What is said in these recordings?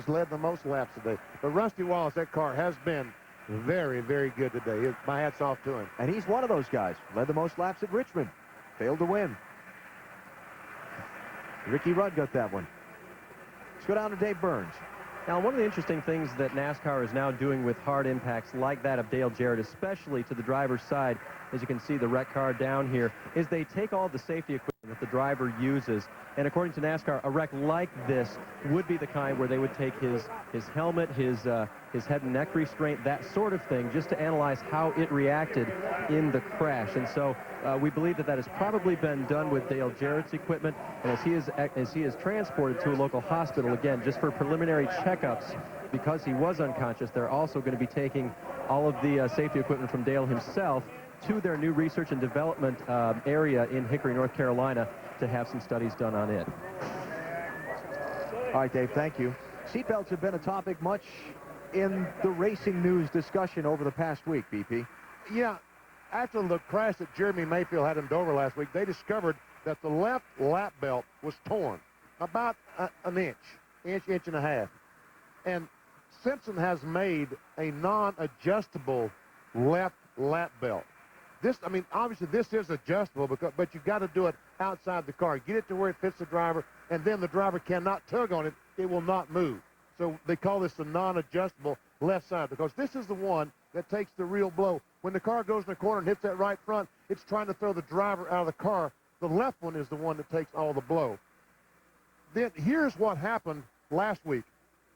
he's led the most laps today. But Rusty Wallace, that car has been very, very good today. My hat's off to him. And he's one of those guys. Led the most laps at Richmond. Failed to win. Ricky Rudd got that one. Let's go down to Dave Burns. Now, one of the interesting things that NASCAR is now doing with hard impacts like that of Dale Jarrett, especially to the driver's side, as you can see the wreck car down here, is they take all the safety equipment that the driver uses. And according to NASCAR, a wreck like this would be the kind where they would take his helmet, his head and neck restraint, that sort of thing, just to analyze how it reacted in the crash. And so we believe that that has probably been done with Dale Jarrett's equipment. And as he is transported to a local hospital, again, just for preliminary checkups, because he was unconscious, they're also going to be taking all of the safety equipment from Dale himself to their new research and development area in Hickory, North Carolina, to have some studies done on it. All right, Dave, thank you. Seatbelts have been a topic much in the racing news discussion over the past week, BP. Yeah, after the crash that Jeremy Mayfield had in Dover last week, they discovered that the left lap belt was torn about an inch and a half. And Simpson has made a non-adjustable left lap belt. This, I mean, obviously this is adjustable, but you got to do it outside the car. Get it to where it fits the driver, and then the driver cannot tug on it. It will not move. So they call this the non-adjustable left side, because this is the one that takes the real blow. When the car goes in the corner and hits that right front, it's trying to throw the driver out of the car. The left one is the one that takes all the blow. Then here's what happened last week.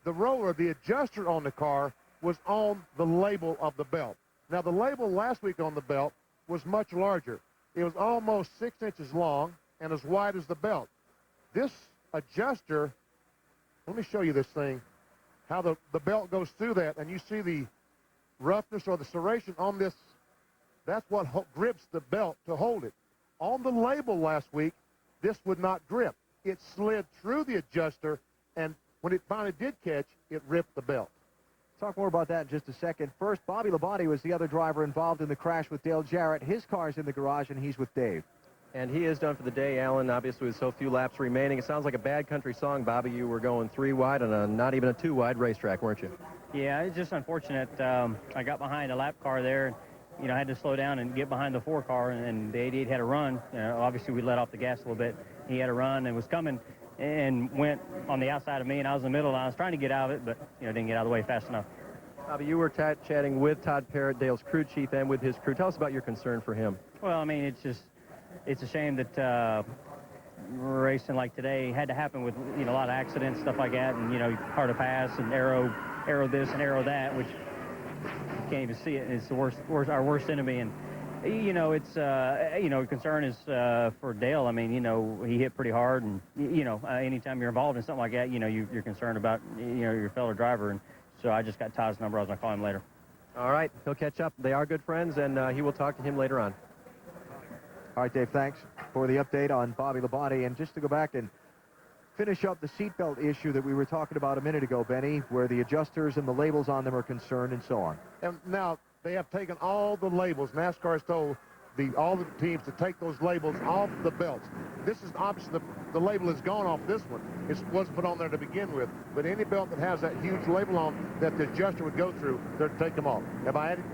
The roller, the adjuster on the car, was on the label of the belt. Now, the label last week on the belt was much larger. It was almost 6 inches long and as wide as the belt. This adjuster, let me show you this thing, how the belt goes through that, and you see the roughness or the serration on this. That's what grips the belt to hold it. On the label last week, this would not grip. It slid through the adjuster, and when it finally did catch, it ripped the belt. Talk more about that in just a second. First, Bobby Labonte was the other driver involved in the crash with Dale Jarrett. His car's in the garage, and he's with Dave. And he is done for the day, Alan, obviously with so few laps remaining. It sounds like a bad country song, Bobby. You were going 3 wide on a not even a 2 wide racetrack, weren't you? Yeah, it's just unfortunate. I got behind a lap car there. You know, I had to slow down and get behind the 4 car, and the 88 had a run. Obviously, we let off the gas a little bit. He had a run and was coming and went on the outside of me, and I was in the middle, and I was trying to get out of it, but, didn't get out of the way fast enough. Bobby, you were chatting with Todd Parrott, Dale's crew chief, and with his crew. Tell us about your concern for him. Well, I mean, it's a shame that racing like today had to happen with, a lot of accidents, stuff like that, and, hard to pass and arrow this and arrow that, which you can't even see it. It's our worst enemy. And, it's, concern is for Dale. I mean, he hit pretty hard, and, anytime you're involved in something like that, you're concerned about, your fellow driver. And so I just got Todd's number. I was going to call him later. All right. He'll catch up. They are good friends, and he will talk to him later on. All right, Dave, thanks for the update on Bobby Labonte. And just to go back and finish up the seatbelt issue that we were talking about a minute ago, Benny, where the adjusters and the labels on them are concerned and so on. And now they have taken all the labels. NASCAR has told all the teams to take those labels off the belts. This is obviously the label is gone off this one. It wasn't put on there to begin with. But any belt that has that huge label on that the adjuster would go through, they're to take them off. Have I added?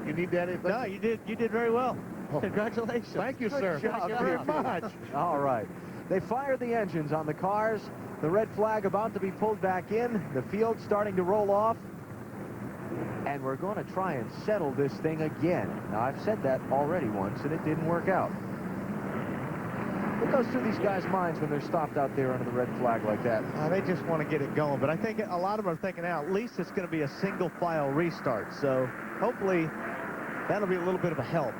You need to add anything? No, you did very well. Oh. Congratulations. Thank you, sir. Thank you very much. All right. They fired the engines on the cars. The red flag about to be pulled back in. The field starting to roll off. And we're going to try and settle this thing again. Now, I've said that already once, and it didn't work out. What goes through these guys' minds when they're stopped out there under the red flag like that? They just want to get it going. But I think a lot of them are thinking, at least it's going to be a single-file restart. So hopefully that'll be a little bit of a help.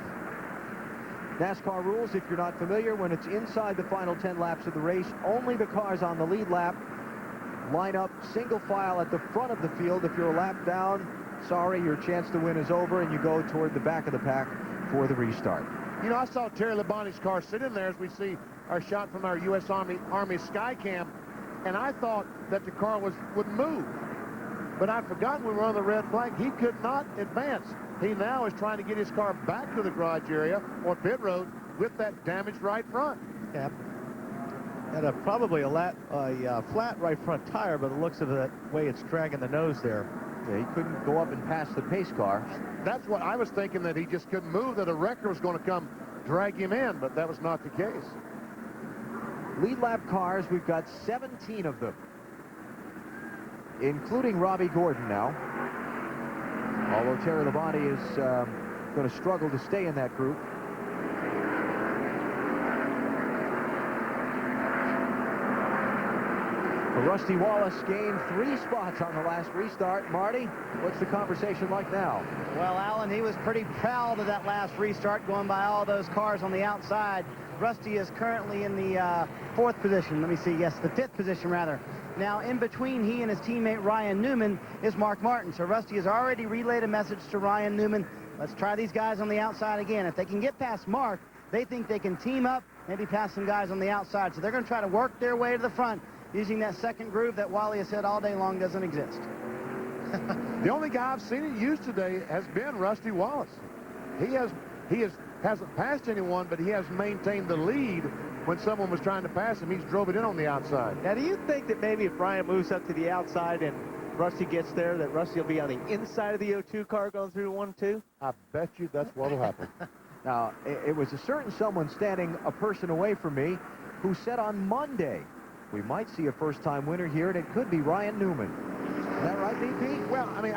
NASCAR rules, if you're not familiar, when it's inside the final 10 laps of the race, only the cars on the lead lap line up single file at the front of the field. If you're a lap down, sorry, your chance to win is over, and you go toward the back of the pack for the restart. I saw Terry Labonte's car sit in there as we see our shot from our U.S. Army Skycam, and I thought that the car would move. But I forgot we were on the red flag. He could not advance. He now is trying to get his car back to the garage area or pit road with that damaged right front. Yeah. And probably a flat right front tire, but it looks of the way it's dragging the nose there. Yeah, he couldn't go up and pass the pace car. That's what I was thinking, that he just couldn't move, that a wrecker was going to come drag him in, but that was not the case. Lead lap cars, we've got 17 of them, including Robbie Gordon now. Although Terry Labonte is going to struggle to stay in that group. Rusty Wallace gained 3 spots on the last restart. Marty, what's the conversation like now? Well, Alan, he was pretty proud of that last restart, going by all those cars on the outside. Rusty is currently in the 4th position. Let me see. Yes, the 5th position, rather. Now, in between he and his teammate Ryan Newman is Mark Martin. So Rusty has already relayed a message to Ryan Newman. Let's try these guys on the outside again. If they can get past Mark, they think they can team up, maybe pass some guys on the outside. So they're going to try to work their way to the front, using that second groove that Wally has said all day long doesn't exist. The only guy I've seen it used today has been Rusty Wallace. He hasn't passed anyone, but he has maintained the lead when someone was trying to pass him. He's drove it in on the outside. Now, do you think that maybe if Brian moves up to the outside and Rusty gets there, that Rusty will be on the inside of the 0-2 car going through 1-2? I bet you that's what'll happen. Now, it was a certain someone standing a person away from me who said on Monday, we might see a first-time winner here, and it could be Ryan Newman. Is that right, BP? Well, I mean,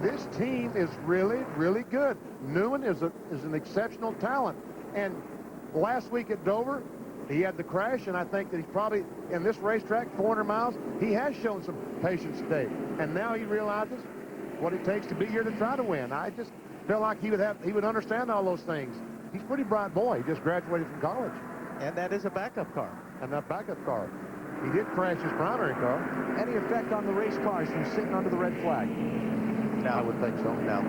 this team is really, really good. Newman is an exceptional talent. And last week at Dover, he had the crash, and I think that he's probably, in this racetrack, 400 miles, he has shown some patience today. And now he realizes what it takes to be here to try to win. I just feel like he would understand all those things. He's a pretty bright boy. He just graduated from college. And that is a backup car. And that backup car. He did crash his primary car. Any effect on the race cars from sitting under the red flag? No, I would think so. No.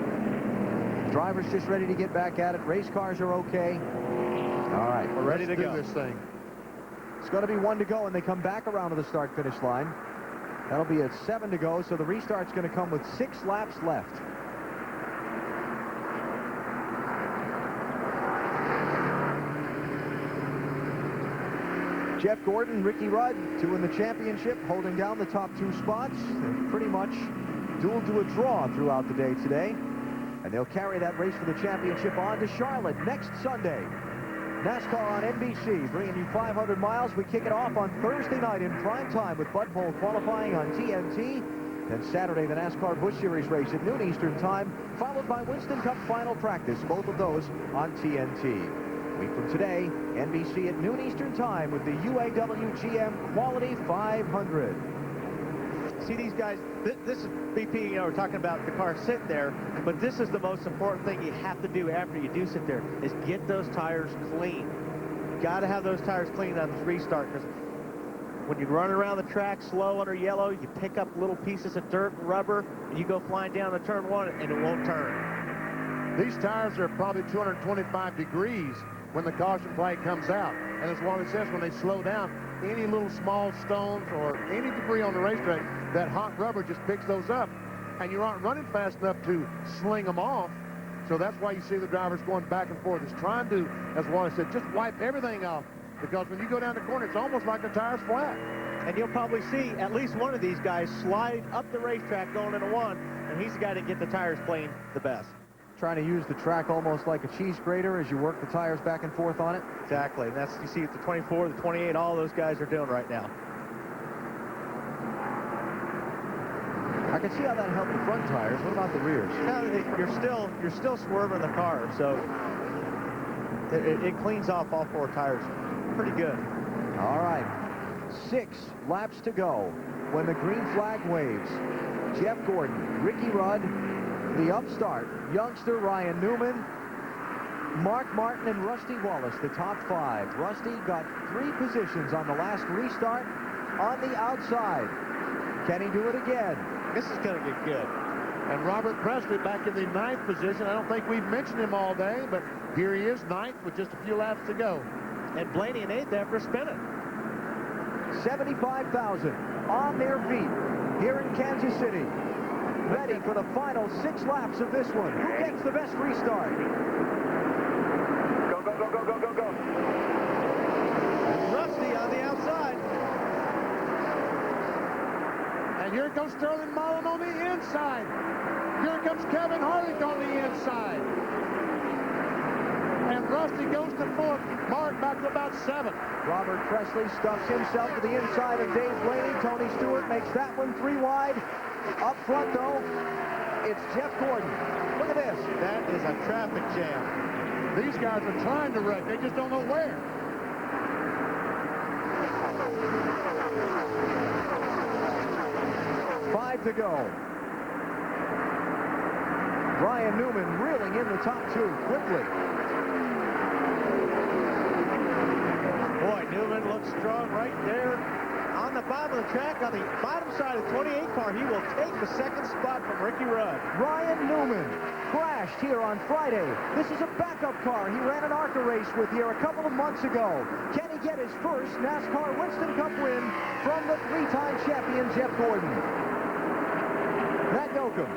Drivers just ready to get back at it. Race cars are okay. All right, We're ready to do go. this thing. It's going to be 1 to go, and they come back around to the start-finish line. That'll be at 7 to go, so the restart's going to come with 6 laps left. Jeff Gordon, Ricky Rudd, 2 in the championship, holding down the top 2 spots. They've pretty much dueled to a draw throughout the day today. And they'll carry that race for the championship on to Charlotte next Sunday. NASCAR on NBC, bringing you 500 miles. We kick it off on Thursday night in prime time with Bud Pole qualifying on TNT. Then Saturday, the NASCAR Busch Series race at noon Eastern time, followed by Winston Cup final practice, both of those on TNT. A week from today, NBC at noon Eastern time with the UAW GM Quality 500. See these guys, this is BP, we're talking about the car sitting there, but this is the most important thing you have to do after you do sit there, is get those tires clean. You got to have those tires clean on this restart, because when you run around the track slow under yellow, you pick up little pieces of dirt and rubber, and you go flying down the turn 1, and it won't turn. These tires are probably 225 degrees when the caution flag comes out. And as Wally says, when they slow down, any little small stones or any debris on the racetrack, that hot rubber just picks those up. And you aren't running fast enough to sling them off. So that's why you see the drivers going back and forth. It's trying to, as Wally said, just wipe everything off. Because when you go down the corner, it's almost like the tire's flat. And you'll probably see at least one of these guys slide up the racetrack going into 1, and he's the guy to get the tires clean the best. Trying to use the track almost like a cheese grater as you work the tires back and forth on it. Exactly, and that's, you see, the 24, the 28, all those guys are doing right now. I can see how that helped the front tires. What about the rears? No, you're still swerving the car, so it cleans off all 4 tires pretty good. All right, 6 laps to go when the green flag waves. Jeff Gordon, Ricky Rudd, the upstart youngster Ryan Newman, Mark Martin, and Rusty Wallace, the top 5. Rusty got 3 positions on the last restart on the outside. Can he do it again? This is going to get good. And Robert Presley back in the 9th position. I don't think we've mentioned him all day, but here he is, 9th with just a few laps to go. And Blaney in 8th after spinning. 75,000 on their feet here in Kansas City, ready for the final 6 laps of this one. Who gets the best restart? Go, go, go, go, go, go, go. And Rusty on the outside. goes Sterling Marlin on the inside. Here comes Kevin Harvick on the inside. And Rusty goes to 4th. Mark back to about 7th. Robert Presley stuffs himself to the inside of Dave Blaney. Tony Stewart makes that one 3 wide. Up front, though, it's Jeff Gordon. Look at this. That is a traffic jam. These guys are trying to wreck. They just don't know where. Five to go. Brian Newman reeling in the top 2 quickly. Boy, Newman looks strong right there on the bottom of the track. On the bottom side of the 28 car, he will take the 2nd spot from Ricky Rudd. Ryan Newman crashed here on Friday. This is a backup car he ran an ARCA race with here a couple of months ago. Can he get his first NASCAR Winston Cup win from the 3-time champion Jeff Gordon? Matt Yoakum.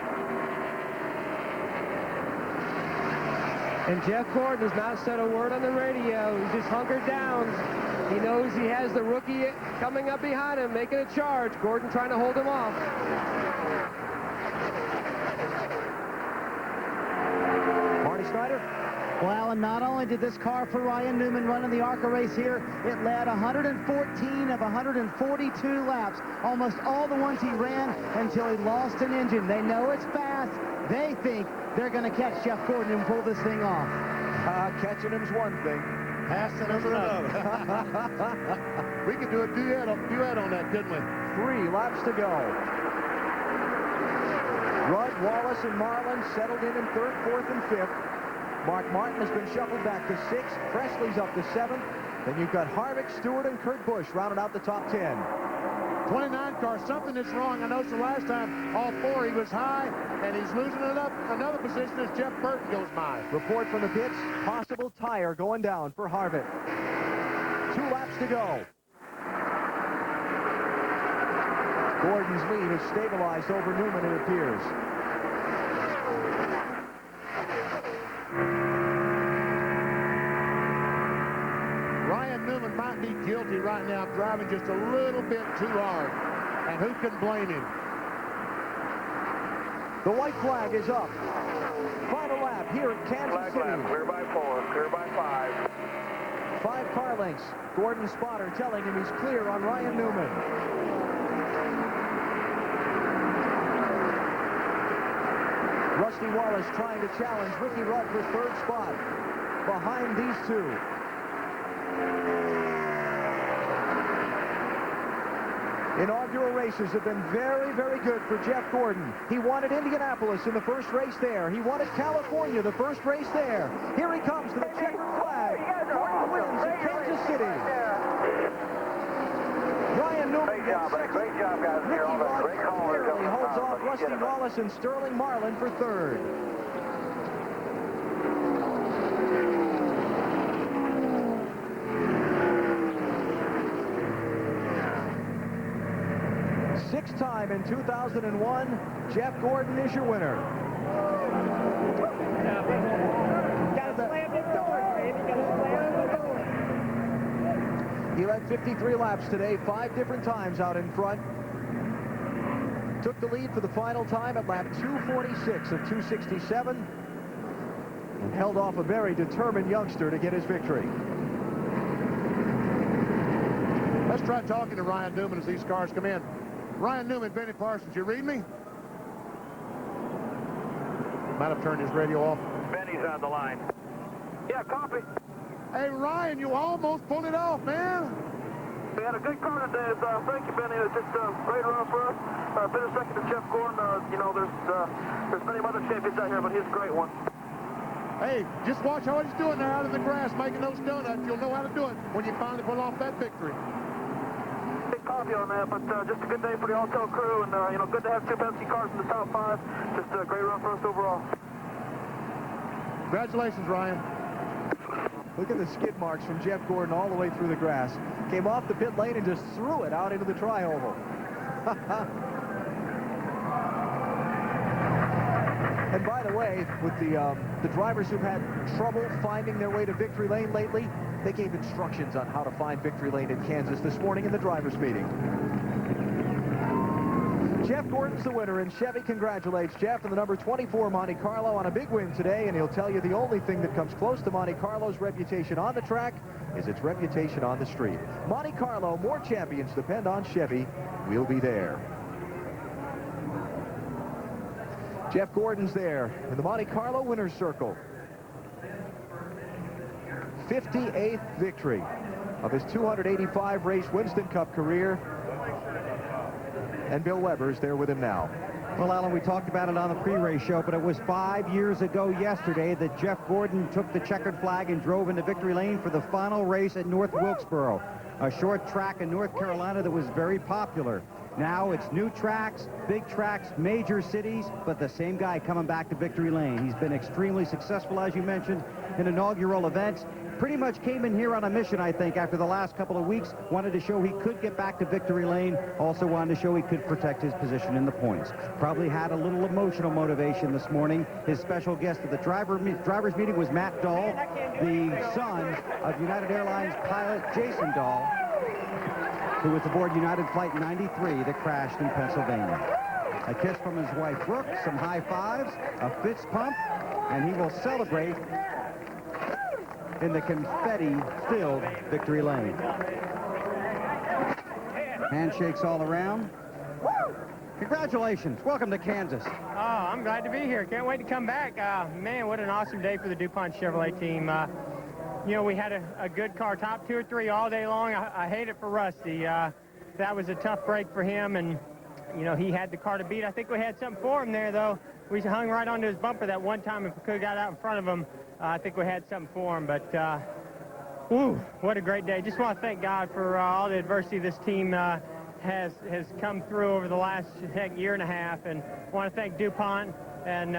And Jeff Gordon has not said a word on the radio. He's just hunkered down. He knows he has the rookie coming up behind him, making a charge. Gordon trying to hold him off. Marty Snyder. Well, Alan, not only did this car for Ryan Newman run in the ARCA race here, it led 114 of 142 laps. Almost all the ones he ran until he lost an engine. They know it's fast. They think they're going to catch Jeff Gordon and pull this thing off. Catching him's one thing. Passing him's another. We could do a duet on that, couldn't we? 3 laps to go. Rudd, Wallace, and Marlin settled in 3rd, 4th, and 5th. Mark Martin has been shuffled back to 6th. Presley's up to 7th. Then you've got Harvick, Stewart, and Kurt Busch rounded out the top 10. 29 car, something is wrong. I noticed the last time, all 4, he was high, and he's losing it up another position as Jeff Burton goes by. Report from the pits, possible tire going down for Harvick. 2 laps to go. Gordon's lead is stabilized over Newman, it appears. Ryan Newman might be guilty right now of driving just a little bit too hard. And who can blame him? The white flag is up. Final lap here at Kansas City. Lap, clear by 4, clear by 5. 5 car lengths. Gordon's spotter telling him he's clear on Ryan Newman. Rusty Wallace trying to challenge Ricky Rudd for 3rd spot behind these 2. Inaugural races have been very, very good for Jeff Gordon. He won at Indianapolis in the first race there. He won at California, the first race there. Here he comes to the checkered flag. Gordon wins at Kansas City. Ryan Newman Great job, second. great job, guys. Ricky Rudd Great call. barely holds off Rusty Wallace and Sterling Marlin for 3rd. Sixth time in 2001, Jeff Gordon is your winner. Gotta slam the door, baby. Gotta slam the door. He led 53 laps today, 5 different times out in front. Took the lead for the final time at lap 246 of 267. And held off a very determined youngster to get his victory. Let's try talking to Ryan Newman as these cars come in. Ryan Newman, Benny Parsons, you read me? Might have turned his radio off. Benny's on the line. Yeah, copy. Hey, Ryan, you almost pulled it off, man. We had a good car today. Thank you, Benny. It's just a great run for us. Finished second to Jeff Gordon. You know, there's many other champions out here, but he's a great one. Hey, just watch how he's doing there out in the grass, making those donuts. You'll know how to do it when you finally pull off that victory. Big coffee on that, but just a good day for the Auto crew, and you know, good to have 2 Penske cars in the top 5. Just a great run for us overall. Congratulations, Ryan. Look at the skid marks from Jeff Gordon all the way through the grass. Came off the pit lane and just threw it out into the tri-oval. And by the way, with the drivers who've had trouble finding their way to victory lane lately, they gave instructions on how to find victory lane in Kansas this morning in the drivers' meeting. Jeff Gordon's the winner, and Chevy congratulates Jeff and the number 24 Monte Carlo on a big win today, and he'll tell you the only thing that comes close to Monte Carlo's reputation on the track is its reputation on the street. Monte Carlo, more champions depend on Chevy. We'll be there. Jeff Gordon's there in the Monte Carlo winner's circle. 58th victory of his 285 race Winston Cup career. And Bill Weber's there with him now. Well, Alan, we talked about it on the pre-race show, but it was 5 years ago yesterday that Jeff Gordon took the checkered flag and drove into victory lane for the final race at North Wilkesboro, a short track in North Carolina that was very popular. Now it's new tracks, big tracks, major cities, but the same guy coming back to victory lane. He's been extremely successful, as you mentioned, in inaugural events. Pretty much came in here on a mission, I think, after the last couple of weeks. Wanted to show he could get back to victory lane. Also wanted to show he could protect his position in the points. Probably had a little emotional motivation this morning. His special guest at the driver's meeting was Matt Dahl, the son of United Airlines pilot Jason Dahl, who was aboard United Flight 93 that crashed in Pennsylvania. A kiss from his wife, Brooke, some high fives, a fist pump, and he will celebrate in the confetti-filled victory lane. Handshakes all around. Congratulations. Welcome to Kansas. Oh, I'm glad to be here. Can't wait to come back. Man, what an awesome day for the DuPont Chevrolet team. You know, we had a good car, top 2 or 3 all day long. I hate it for Rusty. That was a tough break for him, and, you know, he had the car to beat. I think we had something for him there, though. We hung right onto his bumper that one time. If we could have got out in front of him, I think we had something for him. But, whew, what a great day. Just want to thank God for all the adversity this team has come through over the last, year and a half. And want to thank DuPont and,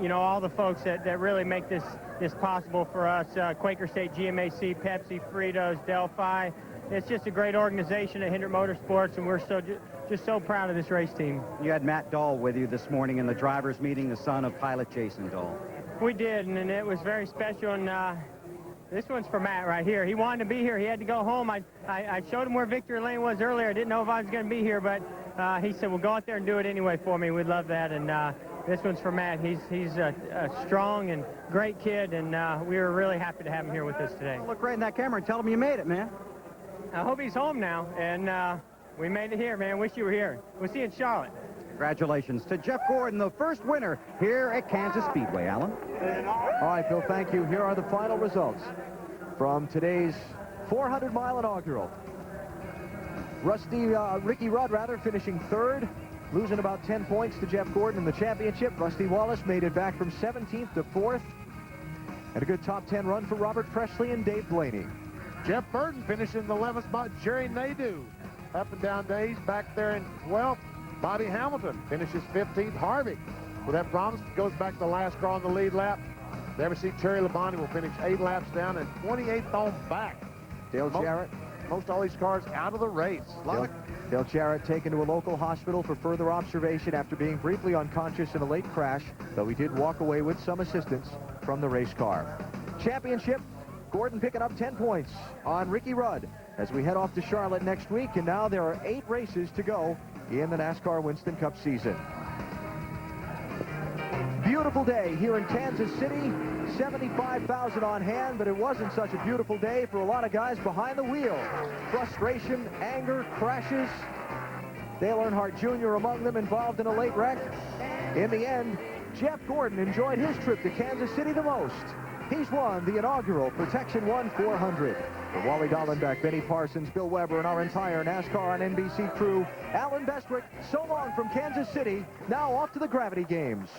you know, all the folks that really make this possible for us. Quaker State, GMAC, Pepsi, Fritos, Delphi. It's just a great organization at Hendrick Motorsports, and we're just so proud of this race team. You had Matt Dahl with you this morning in the driver's meeting, the son of pilot Jason Dahl. We did, and it was very special, and this one's for Matt right here. He wanted to be here. He had to go home. I showed him where victory lane was earlier. I didn't know if I was going to be here, but he said, well, go out there and do it anyway for me. We'd love that, and this one's for Matt. He's a strong and great kid, and we were really happy to have him here with us today. Look right in that camera and tell him you made it, man. I hope he's home now, and we made it here, man. Wish you were here. We'll see you in Charlotte. Congratulations to Jeff Gordon, the first winner here at Kansas Speedway, Alan. All right, Bill, thank you. Here are the final results from today's 400-mile inaugural. Ricky Rudd, finishing third, losing about 10 points to Jeff Gordon in the championship. Rusty Wallace made it back from 17th to 4th. And a good top 10 run for Robert Presley and Dave Blaney. Jeff Burton finished in the 11th spot. Jerry Nadeau, up and down days, back there in 12th. Bobby Hamilton finishes 15th. Harvick, with that promise, goes back to the last car on the lead lap. Never see Terry Labonte will finish 8 laps down and 28th on back. Dale Jarrett. Most all these cars out of the race. Dale Jarrett taken to a local hospital for further observation after being briefly unconscious in a late crash, though he did walk away with some assistance from the race car. Championship, Gordon picking up 10 points on Ricky Rudd as we head off to Charlotte next week, and now there are 8 races to go in the NASCAR Winston Cup season. Beautiful day here in Kansas City. 75,000 on hand, but it wasn't such a beautiful day for a lot of guys behind the wheel. Frustration, anger, crashes. Dale Earnhardt Jr. among them, involved in a late wreck. In the end, Jeff Gordon enjoyed his trip to Kansas City the most. He's won the inaugural Protection 1 400. For Wally Dallenbeck, Benny Parsons, Bill Weber, and our entire NASCAR on NBC crew, Alan Bestwick, so long from Kansas City. Now off to the Gravity Games.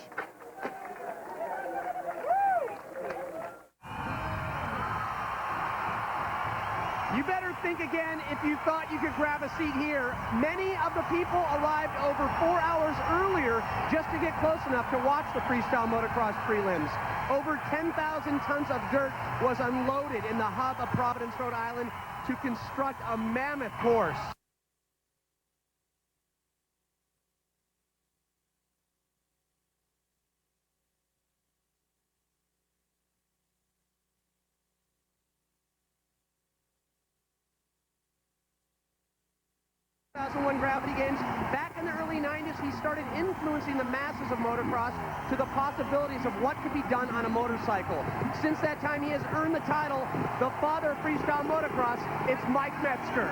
You better think again if you thought you could grab a seat here. Many of the people arrived over 4 hours earlier just to get close enough to watch the freestyle motocross prelims. Over 10,000 tons of dirt was unloaded in the hub of Providence, Rhode Island to construct a mammoth course. 2001 Gravity Games. Back in the early 90s, he started influencing the masses of motocross to the possibilities of what could be done on a motorcycle. Since that time, he has earned the title, the father of freestyle motocross. It's Mike Metzger.